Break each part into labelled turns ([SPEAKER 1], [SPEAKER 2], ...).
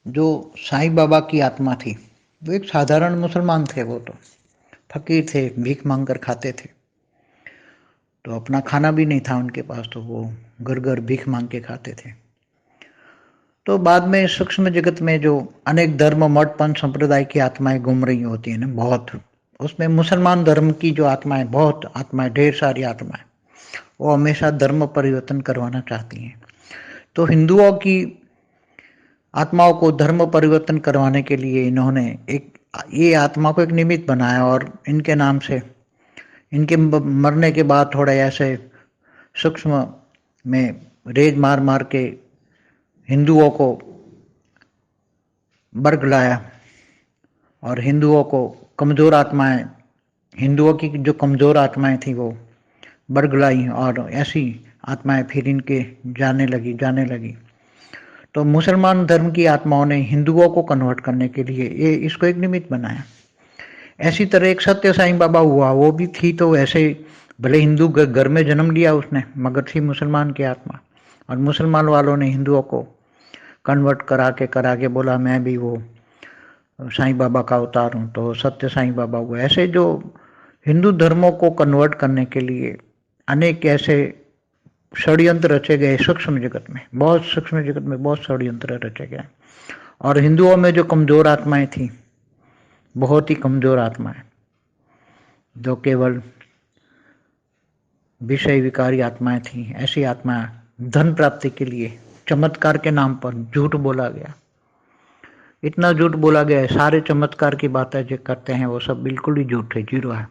[SPEAKER 1] जो साईं बाबा की आत्मा थी, वो एक साधारण मुसलमान थे। वो तो फकीर थे, भीख मांग कर खाते थे। तो अपना खाना भी नहीं था उनके पास, तो वो घर घर भीख मांग के खाते थे। तो बाद में सूक्ष्म जगत में जो अनेक धर्म मठ पंथ संप्रदाय की आत्माएं घूम रही होती है ना, बहुत, उसमें मुसलमान धर्म की जो आत्माएं, बहुत आत्माएं, ढेर सारी आत्माएं, वो हमेशा धर्म परिवर्तन करवाना चाहती हैं। तो हिंदुओं की आत्माओं को धर्म परिवर्तन करवाने के लिए इन्होंने एक ये आत्मा को एक निमित्त बनाया, और इनके नाम से इनके मरने के बाद थोड़े ऐसे सूक्ष्म में रेज मार मार के हिंदुओं को बरगलाया, और हिंदुओं को कमज़ोर आत्माएं, हिंदुओं की जो कमज़ोर आत्माएं थी वो बरगलाई, और ऐसी आत्माएं फिर इनके जाने लगी। तो मुसलमान धर्म की आत्माओं ने हिंदुओं को कन्वर्ट करने के लिए ये इसको एक निमित्त बनाया। ऐसी तरह एक सत्य साईं बाबा हुआ, वो भी थी तो ऐसे, भले हिंदू घर में जन्म लिया उसने, मगर थी मुसलमान की आत्मा, और मुसलमान वालों ने हिंदुओं को कन्वर्ट करा के बोला मैं भी वो साईं बाबा का अवतार हूँ, तो सत्य साईं बाबा हुआ। ऐसे जो हिंदू धर्मों को कन्वर्ट करने के लिए अनेक ऐसे षड्यंत्र रचे गए सूक्ष्म जगत में, बहुत सूक्ष्म जगत में बहुत षड्यंत्र रचे गए। और हिंदुओं में जो कमजोर आत्माएं थी, बहुत ही कमजोर आत्माएं, जो केवल विषय विकारी आत्माएं थी, ऐसी आत्माएं धन प्राप्ति के लिए चमत्कार के नाम पर झूठ बोला गया। इतना झूठ बोला गया है, सारे चमत्कार की बातें जो करते हैं वो सब बिल्कुल ही झूठ है, जीरो है।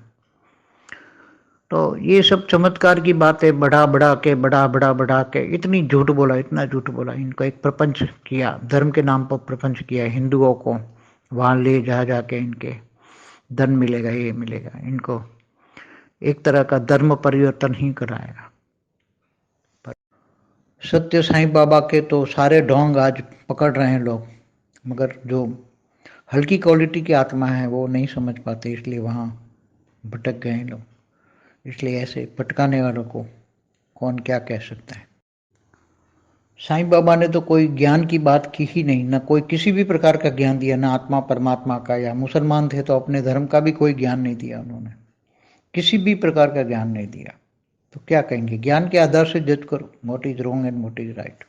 [SPEAKER 1] तो ये सब चमत्कार की बातें बढ़ा के इतनी झूठ बोला, इतना झूठ बोला, इनको एक प्रपंच किया, धर्म के नाम पर प्रपंच किया, हिंदुओं को वहाँ ले जा के इनके धन मिलेगा, ये मिलेगा, इनको एक तरह का धर्म परिवर्तन ही कराएगा। पर सत्य साईं बाबा के तो सारे ढोंग आज पकड़ रहे हैं लोग, मगर जो हल्की क्वालिटी की आत्मा है वो नहीं समझ पाते, इसलिए वहाँ भटक गए हैं लोग। इसलिए ऐसे भटकाने वालों को कौन क्या कह सकता है। साईं बाबा ने तो कोई ज्ञान की बात की ही नहीं, ना कोई किसी भी प्रकार का ज्ञान दिया, ना आत्मा परमात्मा का, या मुसलमान थे तो अपने धर्म का भी कोई ज्ञान नहीं दिया उन्होंने, किसी भी प्रकार का ज्ञान नहीं दिया। तो क्या कहेंगे, ज्ञान के आधार से जज करो, what is wrong and what is right.